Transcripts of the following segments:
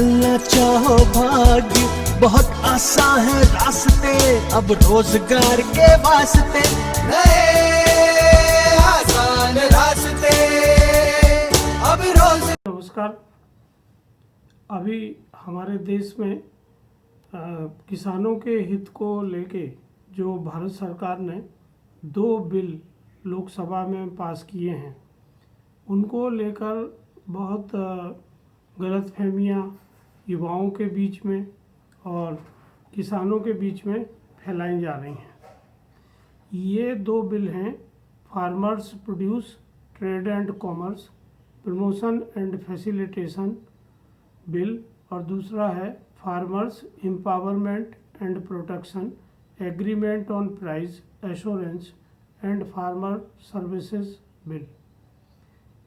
बदलना चाहो भाग्य, बहुत आसान है रास्ते, अब रोजगार के वास्ते नए आसान रास्ते, अब रोज। नमस्कार। अभी हमारे देश में किसानों के हित को लेके जो भारत सरकार ने 2 बिल लोकसभा में पास किए हैं, उनको लेकर बहुत गलतफहमियां युवाओं के बीच में और किसानों के बीच में फैलाई जा रही हैं। ये 2 बिल हैं, farmers produce trade and commerce promotion and facilitation bill, और दूसरा है farmers empowerment and protection agreement on price assurance and farmer services bill.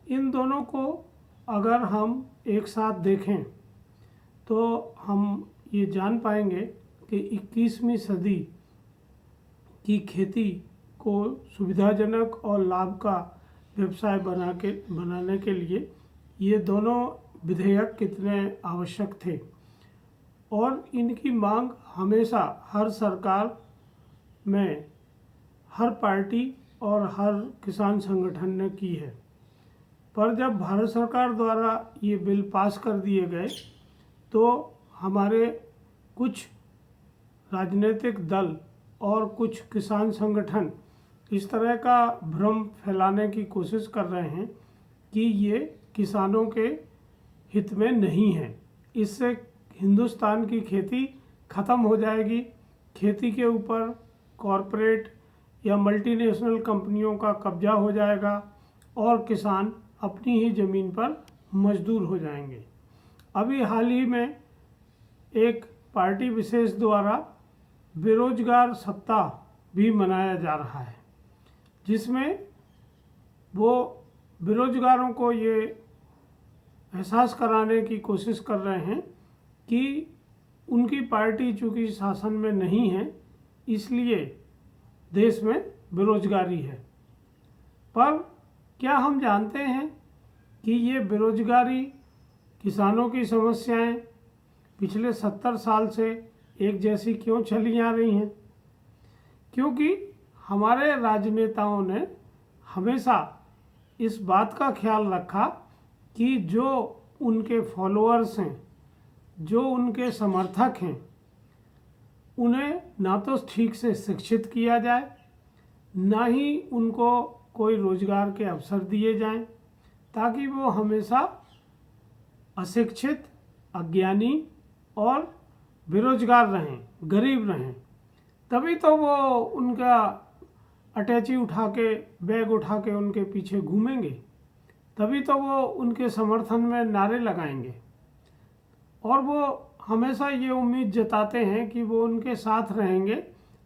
इन दोनों को अगर हम एक साथ देखें तो हम ये जान पाएंगे कि 21वीं सदी की खेती को सुविधाजनक और लाभ का व्यवसाय बनाने के लिए ये दोनों विधेयक कितने आवश्यक थे, और इनकी मांग हमेशा हर सरकार में हर पार्टी और हर किसान संगठन ने की है। पर जब भारत सरकार द्वारा ये बिल पास कर दिए गए तो हमारे कुछ राजनीतिक दल और कुछ किसान संगठन इस तरह का भ्रम फैलाने की कोशिश कर रहे हैं कि ये किसानों के हित में नहीं है। इससे हिंदुस्तान की खेती ख़त्म हो जाएगी, खेती के ऊपर कॉरपोरेट या मल्टीनेशनल कंपनियों का कब्जा हो जाएगा और किसान अपनी ही ज़मीन पर मजदूर हो जाएंगे। अभी हाल ही में एक पार्टी विशेष द्वारा बेरोजगार सप्ताह भी मनाया जा रहा है, जिसमें वो बेरोजगारों को ये एहसास कराने की कोशिश कर रहे हैं कि उनकी पार्टी चूँकि शासन में नहीं है, इसलिए देश में बेरोजगारी है। पर क्या हम जानते हैं कि ये बेरोजगारी किसानों की समस्याएं पिछले 70 साल से एक जैसी क्यों चली आ रही हैं? क्योंकि हमारे राजनेताओं ने हमेशा इस बात का ख्याल रखा कि जो उनके फॉलोअर्स हैं, जो उनके समर्थक हैं, उन्हें ना तो ठीक से शिक्षित किया जाए, ना ही उनको कोई रोजगार के अवसर दिए जाएं, ताकि वो हमेशा अशिक्षित, अज्ञानी और बेरोजगार रहें, गरीब रहें। तभी तो वो उनका अटैची उठा के, बैग उठा के उनके पीछे घूमेंगे, तभी तो वो उनके समर्थन में नारे लगाएंगे, और वो हमेशा ये उम्मीद जताते हैं कि वो उनके साथ रहेंगे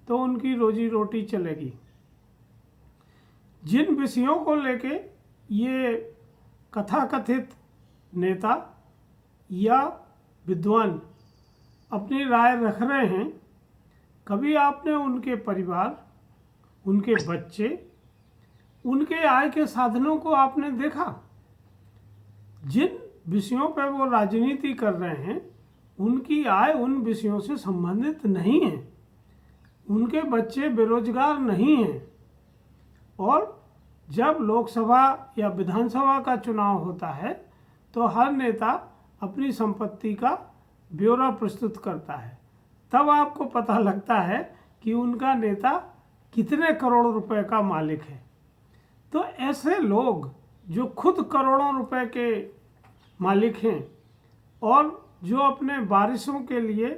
तो उनकी रोजी रोटी चलेगी। जिन विषयों को लेके ये कथाकथित नेता या विद्वान अपनी राय रख रहे हैं, कभी आपने उनके परिवार, उनके बच्चे, उनके आय के साधनों को आपने देखा? जिन विषयों पर वो राजनीति कर रहे हैं, उनकी आय उन विषयों से संबंधित नहीं है, उनके बच्चे बेरोजगार नहीं हैं। और जब लोकसभा या विधानसभा का चुनाव होता है तो हर नेता अपनी संपत्ति का ब्यौरा प्रस्तुत करता है, तब आपको पता लगता है कि उनका नेता कितने करोड़ रुपए का मालिक है। तो ऐसे लोग जो खुद करोड़ों रुपए के मालिक हैं और जो अपने वारिसों के लिए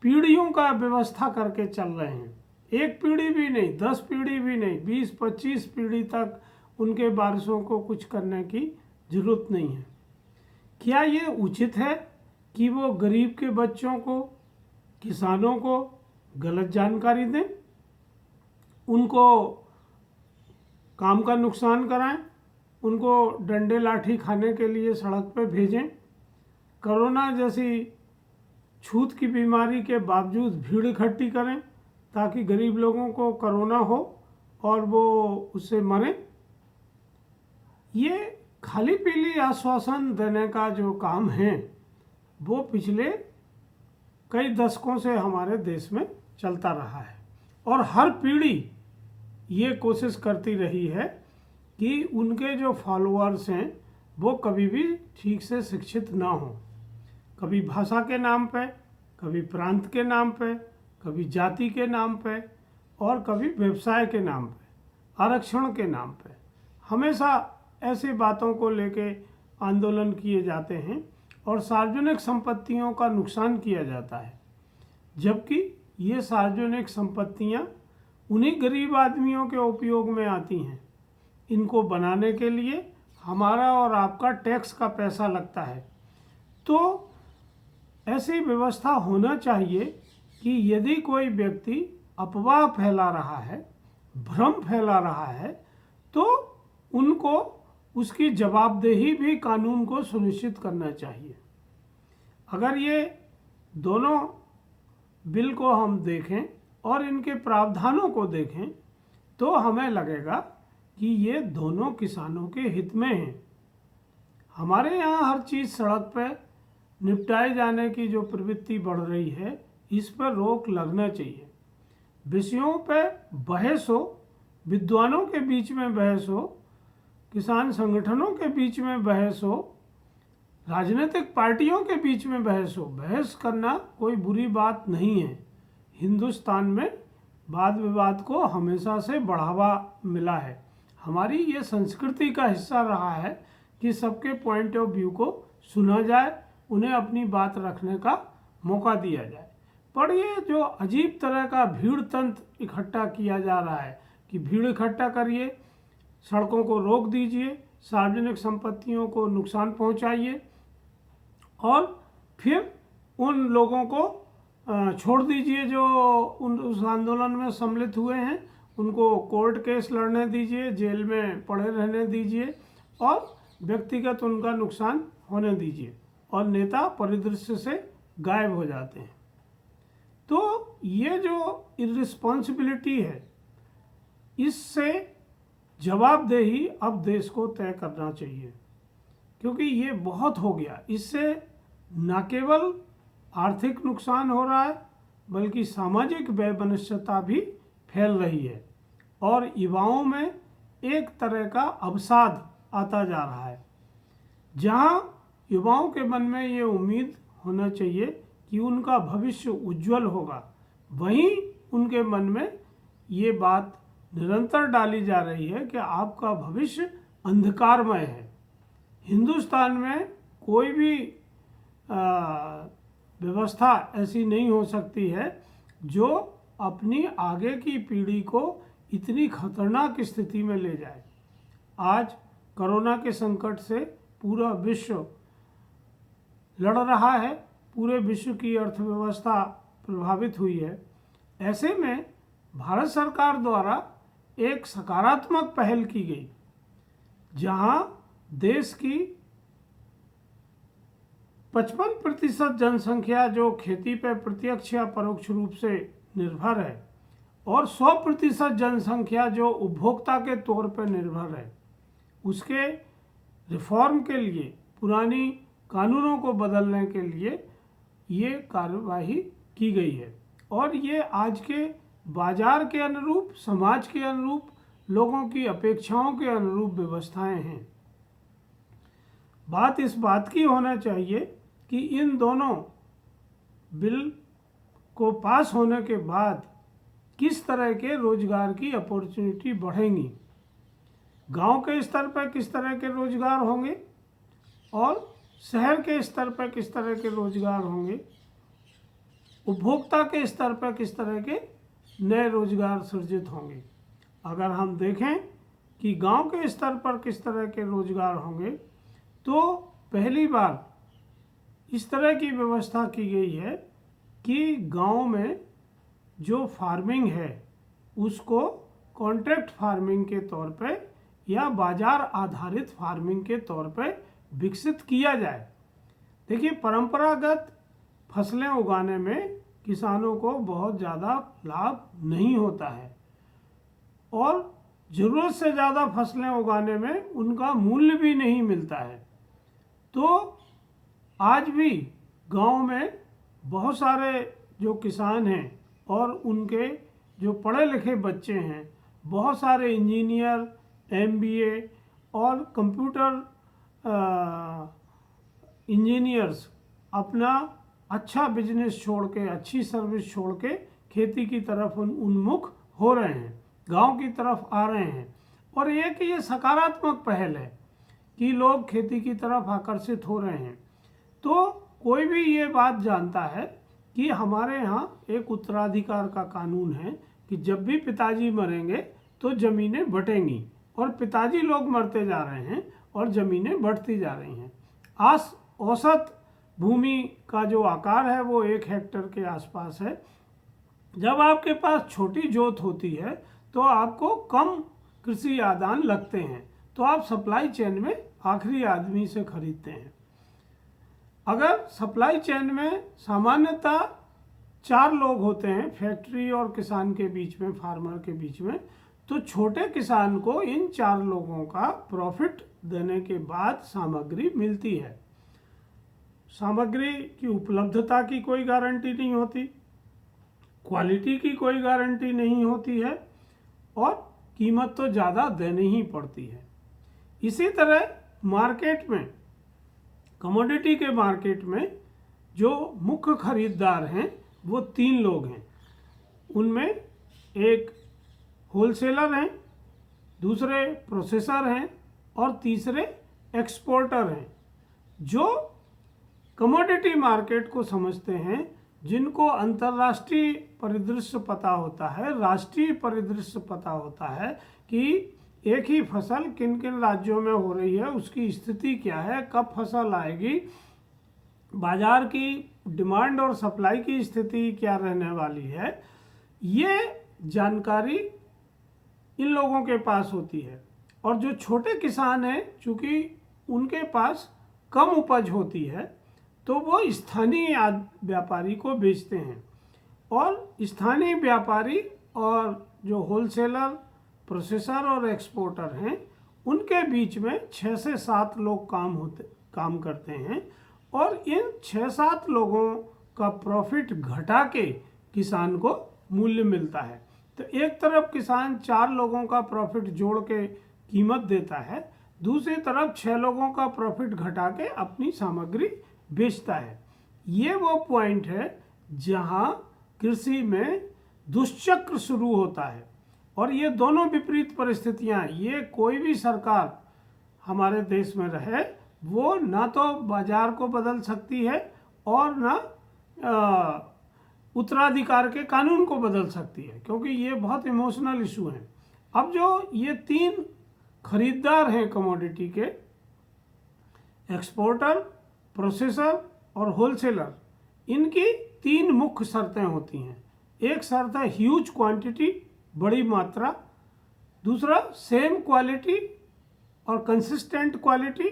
पीढ़ियों का व्यवस्था करके चल रहे हैं, एक पीढ़ी भी नहीं, 10 पीढ़ी भी नहीं, 20-25 पीढ़ी तक उनके वारिसों को कुछ करने की जरूरत नहीं है। क्या ये उचित है कि वो गरीब के बच्चों को, किसानों को गलत जानकारी दें, उनको काम का नुकसान कराएं, उनको डंडे लाठी खाने के लिए सड़क पे भेजें, कोरोना जैसी छूत की बीमारी के बावजूद भीड़ इकट्ठी करें ताकि गरीब लोगों को कोरोना हो और वो उससे मरें? ये खाली पीली आश्वासन देने का जो काम है, वो पिछले कई दशकों से हमारे देश में चलता रहा है। और हर पीढ़ी ये कोशिश करती रही है कि उनके जो फॉलोअर्स हैं वो कभी भी ठीक से शिक्षित ना हों। कभी भाषा के नाम पे, कभी प्रांत के नाम पे, कभी जाति के नाम पे, और कभी व्यवसाय के नाम पे, आरक्षण के नाम पे। हमेशा ऐसी बातों को लेके आंदोलन किए जाते हैं और सार्वजनिक संपत्तियों का नुकसान किया जाता है, जबकि ये सार्वजनिक संपत्तियां उन्हीं गरीब आदमियों के उपयोग में आती हैं। इनको बनाने के लिए हमारा और आपका टैक्स का पैसा लगता है। तो ऐसी व्यवस्था होना चाहिए कि यदि कोई व्यक्ति अफवाह फैला रहा है, भ्रम फैला रहा है, तो उनको उसकी जवाबदेही भी कानून को सुनिश्चित करना चाहिए। अगर ये दोनों बिल को हम देखें और इनके प्रावधानों को देखें तो हमें लगेगा कि ये दोनों किसानों के हित में हैं। हमारे यहाँ हर चीज़ सड़क पे निपटाए जाने की जो प्रवृत्ति बढ़ रही है, इस पर रोक लगना चाहिए। विषयों पे बहस हो, विद्वानों के बीच में बहस हो, किसान संगठनों के बीच में बहस हो, राजनीतिक पार्टियों के बीच में बहस हो। बहस करना कोई बुरी बात नहीं है। हिंदुस्तान में वाद विवाद को हमेशा से बढ़ावा मिला है। हमारी ये संस्कृति का हिस्सा रहा है कि सबके पॉइंट ऑफ व्यू को सुना जाए, उन्हें अपनी बात रखने का मौका दिया जाए। पर ये जो अजीब तरह का भीड़ तंत्र इकट्ठा किया जा रहा है कि भीड़ इकट्ठा करिए, सड़कों को रोक दीजिए, सार्वजनिक संपत्तियों को नुकसान पहुंचाइए और फिर उन लोगों को छोड़ दीजिए जो उस आंदोलन में सम्मिलित हुए हैं, उनको कोर्ट केस लड़ने दीजिए, जेल में पड़े रहने दीजिए और व्यक्तिगत उनका नुकसान होने दीजिए, और नेता परिदृश्य से गायब हो जाते हैं। तो ये जो इर्रिस्पॉन्सिबिलिटी है, इससे जवाबदेही अब देश को तय करना चाहिए, क्योंकि ये बहुत हो गया। इससे न केवल आर्थिक नुकसान हो रहा है बल्कि सामाजिक वैमनस्यता भी फैल रही है और युवाओं में एक तरह का अवसाद आता जा रहा है। जहां युवाओं के मन में ये उम्मीद होना चाहिए कि उनका भविष्य उज्जवल होगा, वहीं उनके मन में ये बात निरंतर डाली जा रही है कि आपका भविष्य अंधकारमय है। हिंदुस्तान में कोई भी व्यवस्था ऐसी नहीं हो सकती है जो अपनी आगे की पीढ़ी को इतनी खतरनाक स्थिति में ले जाए। आज कोरोना के संकट से पूरा विश्व लड़ रहा है, पूरे विश्व की अर्थव्यवस्था प्रभावित हुई है। ऐसे में भारत सरकार द्वारा एक सकारात्मक पहल की गई, जहां देश की 55% जनसंख्या जो खेती पर प्रत्यक्ष या परोक्ष रूप से निर्भर है और 100% जनसंख्या जो उपभोक्ता के तौर पर निर्भर है, उसके रिफॉर्म के लिए, पुरानी कानूनों को बदलने के लिए ये कार्यवाही की गई है। और ये आज के बाजार के अनुरूप, समाज के अनुरूप, लोगों की अपेक्षाओं के अनुरूप व्यवस्थाएं हैं। बात इस बात की होना चाहिए कि इन दोनों बिल को पास होने के बाद किस तरह के रोजगार की अपॉर्चुनिटी बढ़ेंगी, गांव के स्तर पर किस तरह के रोजगार होंगे और शहर के स्तर पर किस तरह के रोजगार होंगे, उपभोक्ता के स्तर पर किस तरह के नए रोजगार सृजित होंगे। अगर हम देखें कि गांव के स्तर पर किस तरह के रोजगार होंगे, तो पहली बार इस तरह की व्यवस्था की गई है कि गांव में जो फार्मिंग है उसको कॉन्ट्रैक्ट फार्मिंग के तौर पे या बाजार आधारित फार्मिंग के तौर पे विकसित किया जाए। देखिए, परंपरागत फसलें उगाने में किसानों को बहुत ज़्यादा लाभ नहीं होता है और ज़रूरत से ज़्यादा फसलें उगाने में उनका मूल्य भी नहीं मिलता है। तो आज भी गांव में बहुत सारे जो किसान हैं और उनके जो पढ़े लिखे बच्चे हैं, बहुत सारे इंजीनियर, एमबीए और कंप्यूटर इंजीनियर्स अपना अच्छा बिजनेस छोड़ के, अच्छी सर्विस छोड़ के खेती की तरफ उन्मुख हो रहे हैं, गांव की तरफ आ रहे हैं। और ये सकारात्मक पहल है कि लोग खेती की तरफ आकर्षित हो रहे हैं। तो कोई भी ये बात जानता है कि हमारे यहाँ एक उत्तराधिकार का कानून है कि जब भी पिताजी मरेंगे तो ज़मीनें बटेंगी, और पिताजी लोग मरते जा रहे हैं और ज़मीनें बढ़ती जा रही हैं। औसत भूमि का जो आकार है वो 1 हेक्टेयर के आसपास है। जब आपके पास छोटी जोत होती है तो आपको कम कृषि आदान लगते हैं, तो आप सप्लाई चेन में आखिरी आदमी से खरीदते हैं। अगर सप्लाई चेन में सामान्यतः 4 लोग होते हैं, फैक्ट्री और किसान के बीच में, फार्मर के बीच में, तो छोटे किसान को इन 4 लोगों का प्रॉफिट देने के बाद सामग्री मिलती है। सामग्री की उपलब्धता की कोई गारंटी नहीं होती, क्वालिटी की कोई गारंटी नहीं होती है, और कीमत तो ज़्यादा देनी ही पड़ती है। इसी तरह मार्केट में, कमोडिटी के मार्केट में जो मुख्य खरीदार हैं वो 3 लोग हैं। उनमें एक होलसेलर हैं, दूसरे प्रोसेसर हैं और तीसरे एक्सपोर्टर हैं, जो कमोडिटी मार्केट को समझते हैं, जिनको अंतर्राष्ट्रीय परिदृश्य पता होता है, राष्ट्रीय परिदृश्य पता होता है कि एक ही फसल किन किन राज्यों में हो रही है, उसकी स्थिति क्या है, कब फसल आएगी, बाजार की डिमांड और सप्लाई की स्थिति क्या रहने वाली है। ये जानकारी इन लोगों के पास होती है। और जो छोटे किसान हैं, चूँकि उनके पास कम उपज होती है, तो वो स्थानीय व्यापारी को बेचते हैं, और स्थानीय व्यापारी और जो होलसेलर, प्रोसेसर और एक्सपोर्टर हैं, उनके बीच में 6 से 7 लोग काम करते हैं, और इन 6-7 लोगों का प्रॉफिट घटा के किसान को मूल्य मिलता है। तो एक तरफ किसान 4 लोगों का प्रॉफिट जोड़ के कीमत देता है, दूसरी तरफ 6 लोगों का प्रॉफिट घटा के अपनी सामग्री बेचता है। ये वो पॉइंट है जहाँ कृषि में दुष्चक्र शुरू होता है। और ये दोनों विपरीत परिस्थितियाँ, ये कोई भी सरकार हमारे देश में रहे, वो ना तो बाजार को बदल सकती है और ना उत्तराधिकार के कानून को बदल सकती है, क्योंकि ये बहुत इमोशनल इशू हैं। अब जो ये 3 खरीदार हैं कमोडिटी के, एक्सपोर्टर, प्रोसेसर और होलसेलर, इनकी 3 मुख्य शर्तें होती हैं। एक शर्त है ह्यूज क्वांटिटी, बड़ी मात्रा, दूसरा सेम क्वालिटी और कंसिस्टेंट क्वालिटी,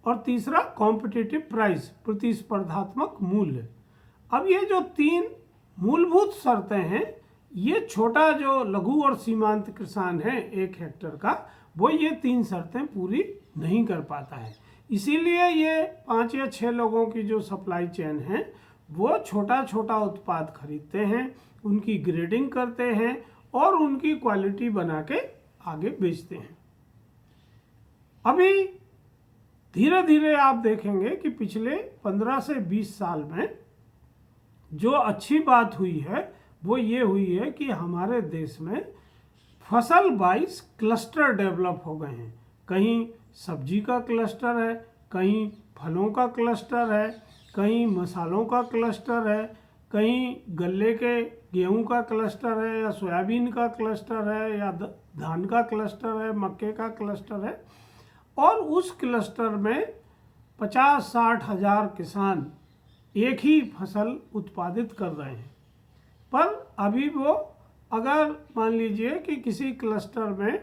और तीसरा कॉम्पिटिटिव प्राइस, प्रतिस्पर्धात्मक मूल्य। अब ये जो 3 मूलभूत शर्तें हैं, ये छोटा जो लघु और सीमांत किसान है 1 हेक्टेयर का, वो ये 3 शर्तें पूरी नहीं कर पाता है। इसीलिए ये 5 या 6 लोगों की जो सप्लाई चेन है, वो छोटा छोटा उत्पाद खरीदते हैं, उनकी ग्रेडिंग करते हैं और उनकी क्वालिटी बना के आगे बेचते हैं। अभी धीरे धीरे आप देखेंगे कि पिछले 15 से 20 साल में जो अच्छी बात हुई है वो ये हुई है कि हमारे देश में फसल वाइज क्लस्टर डेवलप हो गए हैं। कहीं सब्जी का क्लस्टर है, कहीं फलों का क्लस्टर है, कहीं मसालों का क्लस्टर है, कहीं गन्ने के गेहूं का क्लस्टर है, या सोयाबीन का क्लस्टर है, या धान का क्लस्टर है, मक्के का क्लस्टर है। और उस क्लस्टर में 50-60 हज़ार किसान एक ही फसल उत्पादित कर रहे हैं। पर अभी वो, अगर मान लीजिए कि किसी क्लस्टर में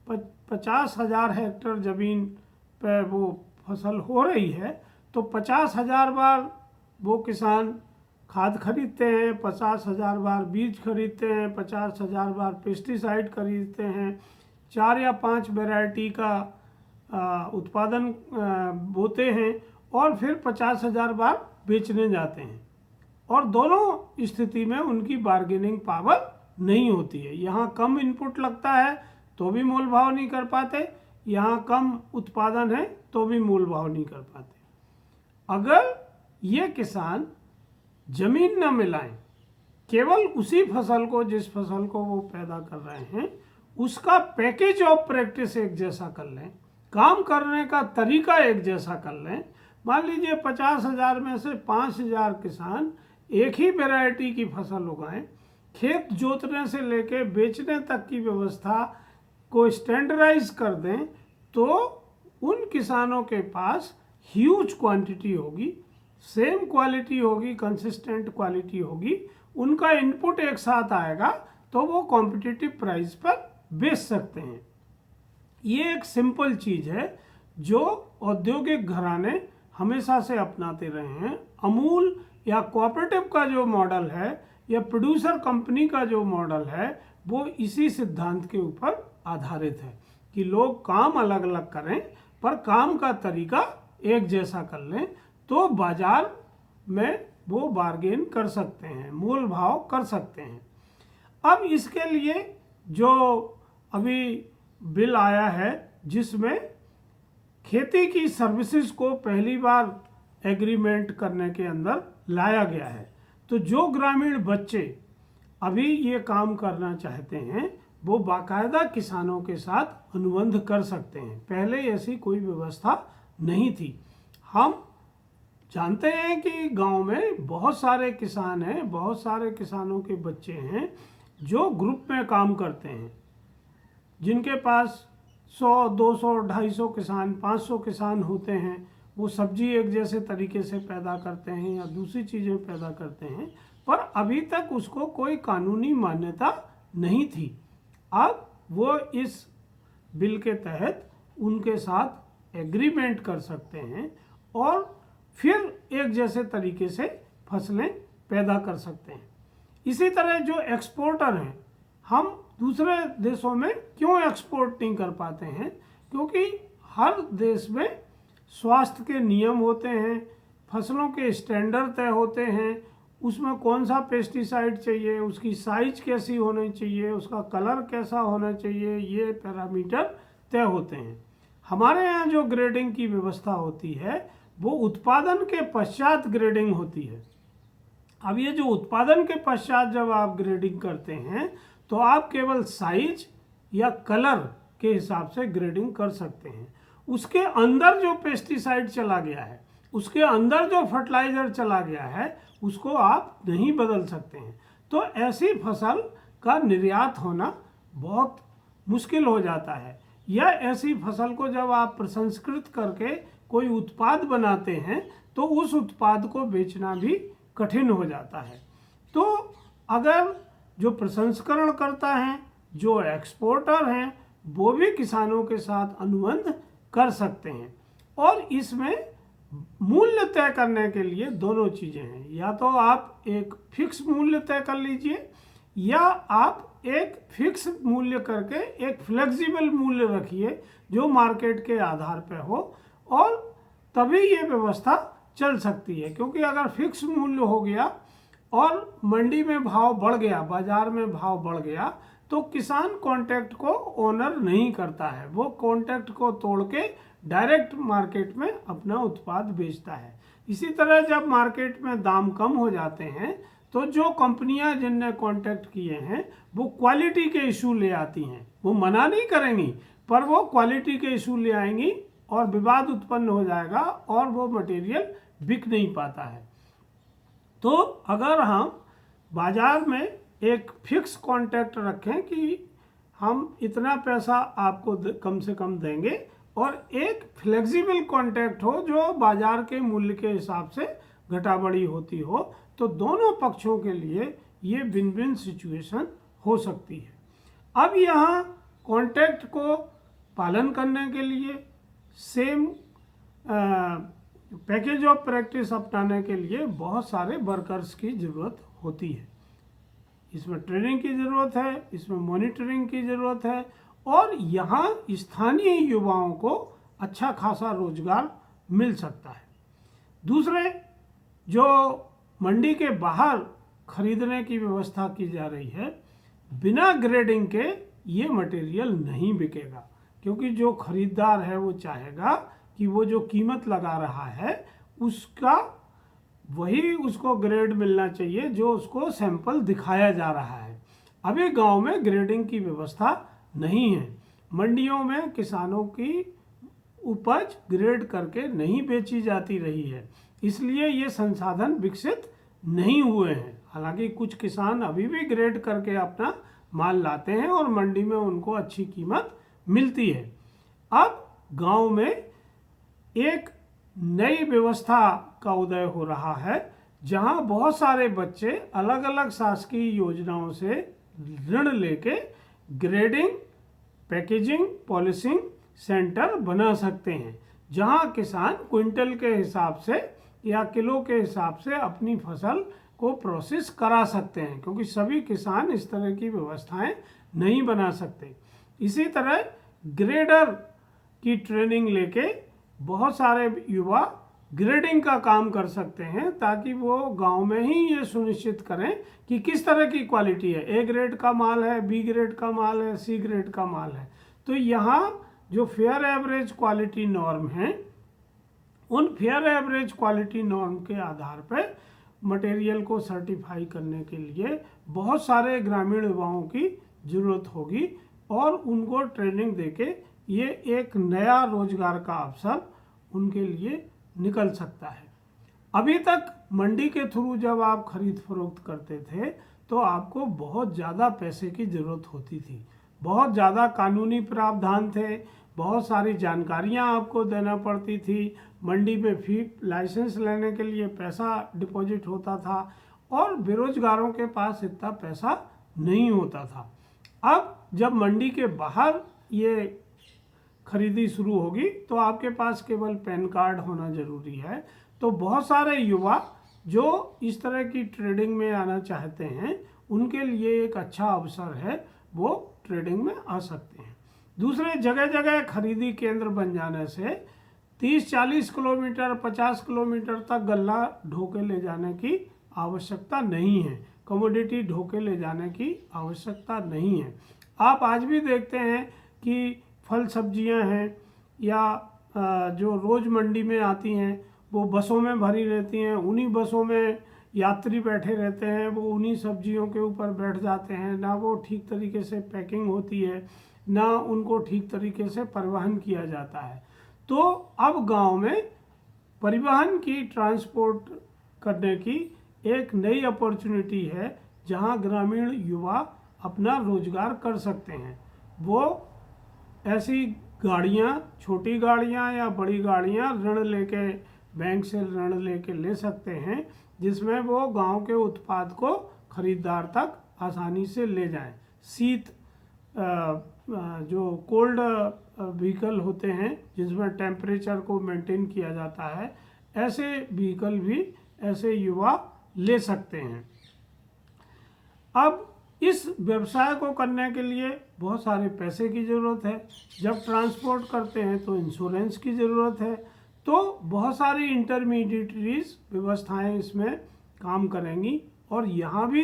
50,000 हेक्टेयर ज़मीन पर वो फसल हो रही है, तो 50,000 बार वो किसान खाद खरीदते हैं, 50,000 बार बीज खरीदते हैं, 50,000 बार पेस्टिसाइड खरीदते हैं, 4 या 5 वैरायटी का उत्पादन बोते हैं, और फिर 50,000 बार बेचने जाते हैं, और दोनों स्थिति में उनकी बार्गेनिंग पावर नहीं होती है। यहाँ कम इनपुट लगता है तो भी मोल भाव नहीं कर पाते, यहाँ कम उत्पादन है तो भी मोल भाव नहीं कर पाते। अगर ये किसान जमीन न मिलाएं, केवल उसी फसल को, जिस फसल को वो पैदा कर रहे हैं, उसका पैकेज ऑफ प्रैक्टिस एक जैसा कर लें, काम करने का तरीका एक जैसा कर लें। मान लीजिए 50,000 में से 5,000 किसान एक ही वैरायटी की फसल उगाएं, खेत जोतने से लेके बेचने तक की व्यवस्था को स्टैंडर्डाइज कर दें, तो उन किसानों के पास ह्यूज क्वांटिटी होगी, सेम क्वालिटी होगी, कंसिस्टेंट क्वालिटी होगी, उनका इनपुट एक साथ आएगा तो वो कॉम्पिटिटिव प्राइस पर बेच सकते हैं। ये एक सिंपल चीज़ है जो औद्योगिक घराने हमेशा से अपनाते रहे हैं। अमूल या कोऑपरेटिव का जो मॉडल है या प्रोड्यूसर कंपनी का जो मॉडल है वो इसी सिद्धांत के ऊपर आधारित है कि लोग काम अलग अलग करें पर काम का तरीका एक जैसा कर लें, तो बाजार में वो बार्गेन कर सकते हैं, मोल भाव कर सकते हैं। अब इसके लिए जो अभी बिल आया है जिसमें खेती की सर्विसेज को पहली बार एग्रीमेंट करने के अंदर लाया गया है, तो जो ग्रामीण बच्चे अभी ये काम करना चाहते हैं वो बाकायदा किसानों के साथ अनुबंध कर सकते हैं। पहले ऐसी कोई व्यवस्था नहीं थी। हम जानते हैं कि गांव में बहुत सारे किसान हैं, बहुत सारे किसानों के बच्चे हैं जो ग्रुप में काम करते हैं, जिनके पास 100, 200, 250 किसान, 500 किसान होते हैं। वो सब्जी एक जैसे तरीके से पैदा करते हैं या दूसरी चीज़ें पैदा करते हैं, पर अभी तक उसको कोई कानूनी मान्यता नहीं थी। अब वो इस बिल के तहत उनके साथ एग्रीमेंट कर सकते हैं और फिर एक जैसे तरीके से फसलें पैदा कर सकते हैं। इसी तरह जो एक्सपोर्टर हैं, हम दूसरे देशों में क्यों एक्सपोर्ट नहीं कर पाते हैं? क्योंकि हर देश में स्वास्थ्य के नियम होते हैं, फसलों के स्टैंडर्ड तय होते हैं, उसमें कौन सा पेस्टिसाइड चाहिए, उसकी साइज कैसी होनी चाहिए, उसका कलर कैसा होना चाहिए, ये पैरामीटर तय होते हैं। हमारे यहाँ जो ग्रेडिंग की व्यवस्था होती है वो उत्पादन के पश्चात ग्रेडिंग होती है। अब ये जो उत्पादन के पश्चात जब आप ग्रेडिंग करते हैं तो आप केवल साइज या कलर के हिसाब से ग्रेडिंग कर सकते हैं। उसके अंदर जो पेस्टिसाइड चला गया है, उसके अंदर जो फर्टिलाइज़र चला गया है, उसको आप नहीं बदल सकते हैं। तो ऐसी फसल का निर्यात होना बहुत मुश्किल हो जाता है, या ऐसी फसल को जब आप प्रसंस्कृत करके कोई उत्पाद बनाते हैं तो उस उत्पाद को बेचना भी कठिन हो जाता है। तो अगर जो प्रसंस्करण करता है, जो एक्सपोर्टर हैं, वो भी किसानों के साथ अनुबंध कर सकते हैं। और इसमें मूल्य तय करने के लिए दोनों चीज़ें हैं, या तो आप एक फिक्स मूल्य तय कर लीजिए या आप एक फिक्स मूल्य करके एक फ्लेक्सिबल मूल्य रखिए जो मार्केट के आधार पर हो, और तभी ये व्यवस्था चल सकती है। क्योंकि अगर फिक्स मूल्य हो गया और मंडी में भाव बढ़ गया, बाजार में भाव बढ़ गया, तो किसान कॉन्ट्रैक्ट को ऑनर नहीं करता है, वो कॉन्ट्रैक्ट को तोड़ के डायरेक्ट मार्केट में अपना उत्पाद बेचता है। इसी तरह जब मार्केट में दाम कम हो जाते हैं तो जो कंपनियां जिनने कॉन्ट्रैक्ट किए हैं वो क्वालिटी के इशू ले आती हैं। वो मना नहीं करेंगी पर वो क्वालिटी के इशू ले आएंगी और विवाद उत्पन्न हो जाएगा और वो मटेरियल बिक नहीं पाता है। तो अगर हम बाजार में एक फिक्स कॉन्ट्रैक्ट रखें कि हम इतना पैसा आपको कम से कम देंगे, और एक फ्लेक्सिबल कॉन्ट्रैक्ट हो जो बाजार के मूल्य के हिसाब से घटा बढ़ी होती हो, तो दोनों पक्षों के लिए ये विन विन सिचुएशन हो सकती है। अब यहाँ कॉन्ट्रैक्ट को पालन करने के लिए, सेम पैकेज ऑफ प्रैक्टिस अपनाने के लिए बहुत सारे वर्कर्स की ज़रूरत होती है। इसमें ट्रेनिंग की ज़रूरत है, इसमें मॉनिटरिंग की ज़रूरत है, और यहाँ स्थानीय युवाओं को अच्छा खासा रोजगार मिल सकता है। दूसरे जो मंडी के बाहर खरीदने की व्यवस्था की जा रही है, बिना ग्रेडिंग के ये मटेरियल नहीं बिकेगा, क्योंकि जो खरीदार है वो चाहेगा कि वो जो कीमत लगा रहा है उसका वही उसको ग्रेड मिलना चाहिए जो उसको सैंपल दिखाया जा रहा है। अभी गांव में ग्रेडिंग की व्यवस्था नहीं है। मंडियों में किसानों की उपज ग्रेड करके नहीं बेची जाती रही है, इसलिए ये संसाधन विकसित नहीं हुए हैं। हालांकि कुछ किसान अभी भी ग्रेड करके अपना माल लाते हैं और मंडी में उनको अच्छी कीमत मिलती है। अब गांव में एक नई व्यवस्था का उदय हो रहा है, जहां बहुत सारे बच्चे अलग अलग शासकीय योजनाओं से ऋण लेके ग्रेडिंग, पैकेजिंग, पॉलिशिंग सेंटर बना सकते हैं, जहां किसान क्विंटल के हिसाब से या किलो के हिसाब से अपनी फसल को प्रोसेस करा सकते हैं, क्योंकि सभी किसान इस तरह की व्यवस्थाएं नहीं बना सकते। इसी तरह ग्रेडर की ट्रेनिंग लेके बहुत सारे युवा ग्रेडिंग का काम कर सकते हैं, ताकि वो गांव में ही ये सुनिश्चित करें कि किस तरह की क्वालिटी है, ए ग्रेड का माल है, बी ग्रेड का माल है, सी ग्रेड का माल है। तो यहाँ जो फेयर एवरेज क्वालिटी नॉर्म हैं, उन फेयर एवरेज क्वालिटी नॉर्म के आधार पर मटेरियल को सर्टिफाई करने के लिए बहुत सारे ग्रामीण युवाओं की ज़रूरत होगी, और उनको ट्रेनिंग देके ये एक नया रोजगार का अवसर उनके लिए निकल सकता है। अभी तक मंडी के थ्रू जब आप खरीद फरोख्त करते थे तो आपको बहुत ज़्यादा पैसे की ज़रूरत होती थी, बहुत ज़्यादा कानूनी प्रावधान थे, बहुत सारी जानकारियां आपको देना पड़ती थी, मंडी में फी लाइसेंस लेने के लिए पैसा डिपॉजिट होता था, और बेरोजगारों के पास इतना पैसा नहीं होता था। अब जब मंडी के बाहर ये खरीदी शुरू होगी तो आपके पास केवल पैन कार्ड होना जरूरी है। तो बहुत सारे युवा जो इस तरह की ट्रेडिंग में आना चाहते हैं, उनके लिए एक अच्छा अवसर है, वो ट्रेडिंग में आ सकते हैं। दूसरे, जगह जगह खरीदी केंद्र बन जाने से 30-40 किलोमीटर, 50 किलोमीटर तक गल्ला ढोके ले जाने की आवश्यकता नहीं है, कमोडिटी ढोके ले जाने की आवश्यकता नहीं है। आप आज भी देखते हैं कि फल सब्जियां हैं या जो रोज़ मंडी में आती हैं वो बसों में भरी रहती हैं, उन्हीं बसों में यात्री बैठे रहते हैं, वो उन्हीं सब्जियों के ऊपर बैठ जाते हैं, ना वो ठीक तरीके से पैकिंग होती है, ना उनको ठीक तरीके से परिवहन किया जाता है। तो अब गांव में परिवहन की, ट्रांसपोर्ट करने की एक नई अपॉर्चुनिटी है, जहां ग्रामीण युवा अपना रोजगार कर सकते हैं। वो ऐसी गाड़ियाँ, छोटी गाड़ियाँ या बड़ी गाड़ियाँ ऋण लेके, बैंक से ऋण लेके ले सकते हैं, जिसमें वो गांव के उत्पाद को खरीदार तक आसानी से ले जाएं। शीत जो कोल्ड व्हीकल होते हैं जिसमें टेम्परेचर को मेंटेन किया जाता है, ऐसे व्हीकल भी ऐसे युवा ले सकते हैं। अब इस व्यवसाय को करने के लिए बहुत सारे पैसे की ज़रूरत है। जब ट्रांसपोर्ट करते हैं तो इंश्योरेंस की ज़रूरत है। तो बहुत सारी इंटरमीडिएटरीज व्यवस्थाएं इसमें काम करेंगी, और यहाँ भी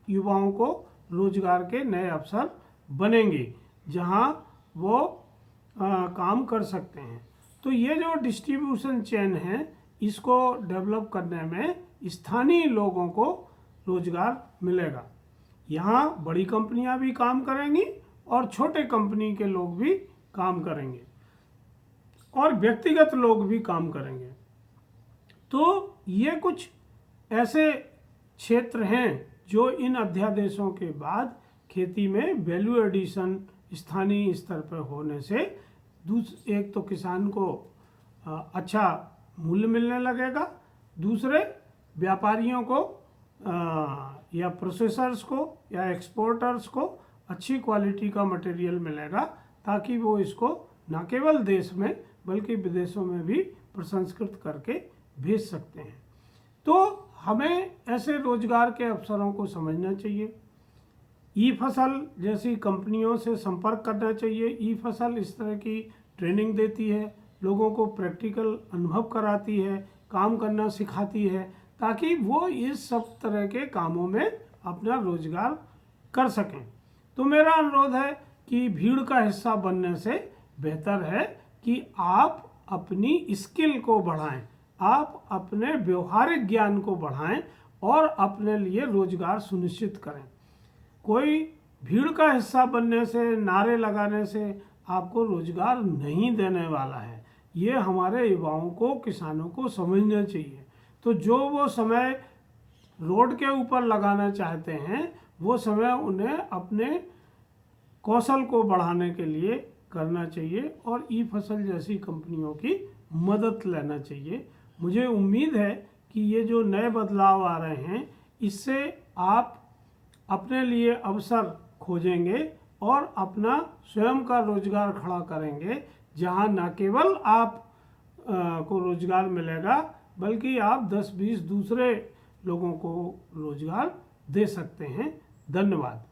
युवाओं को रोजगार के नए अवसर बनेंगे, जहाँ वो काम कर सकते हैं। तो ये जो डिस्ट्रीब्यूशन चेन है, इसको डेवलप करने में स्थानीय लोगों को रोजगार मिलेगा। यहाँ बड़ी कंपनियां भी काम करेंगी और छोटे कंपनी के लोग भी काम करेंगे, और व्यक्तिगत लोग भी काम करेंगे। तो ये कुछ ऐसे क्षेत्र हैं जो इन अध्यादेशों के बाद खेती में वैल्यू एडिशन स्थानीय स्तर पर होने से एक तो किसान को अच्छा मूल्य मिलने लगेगा, दूसरे व्यापारियों को या प्रोसेसर्स को या एक्सपोर्टर्स को अच्छी क्वालिटी का मटेरियल मिलेगा, ताकि वो इसको न केवल देश में बल्कि विदेशों में भी प्रसंस्कृत करके भेज सकते हैं। तो हमें ऐसे रोजगार के अवसरों को समझना चाहिए। ई फसल जैसी कंपनियों से संपर्क करना चाहिए। ई फसल इस तरह की ट्रेनिंग देती है, लोगों को प्रैक्टिकल अनुभव कराती है, काम करना सिखाती है, ताकि वो इस सब तरह के कामों में अपना रोजगार कर सकें। तो मेरा अनुरोध है कि भीड़ का हिस्सा बनने से बेहतर है कि आप अपनी स्किल को बढ़ाएं, आप अपने व्यवहारिक ज्ञान को बढ़ाएं और अपने लिए रोजगार सुनिश्चित करें। कोई भीड़ का हिस्सा बनने से, नारे लगाने से आपको रोजगार नहीं देने वाला है। ये हमारे युवाओं को, किसानों को समझना चाहिए। तो जो वो समय रोड के ऊपर लगाना चाहते हैं, वो समय उन्हें अपने कौशल को बढ़ाने के लिए करना चाहिए और ई फसल जैसी कंपनियों की मदद लेना चाहिए। मुझे उम्मीद है कि ये जो नए बदलाव आ रहे हैं, इससे आप अपने लिए अवसर खोजेंगे और अपना स्वयं का रोजगार खड़ा करेंगे, जहां न केवल आप को रोजगार मिलेगा, बल्कि आप 10-20 दूसरे लोगों को रोजगार दे सकते हैं। धन्यवाद।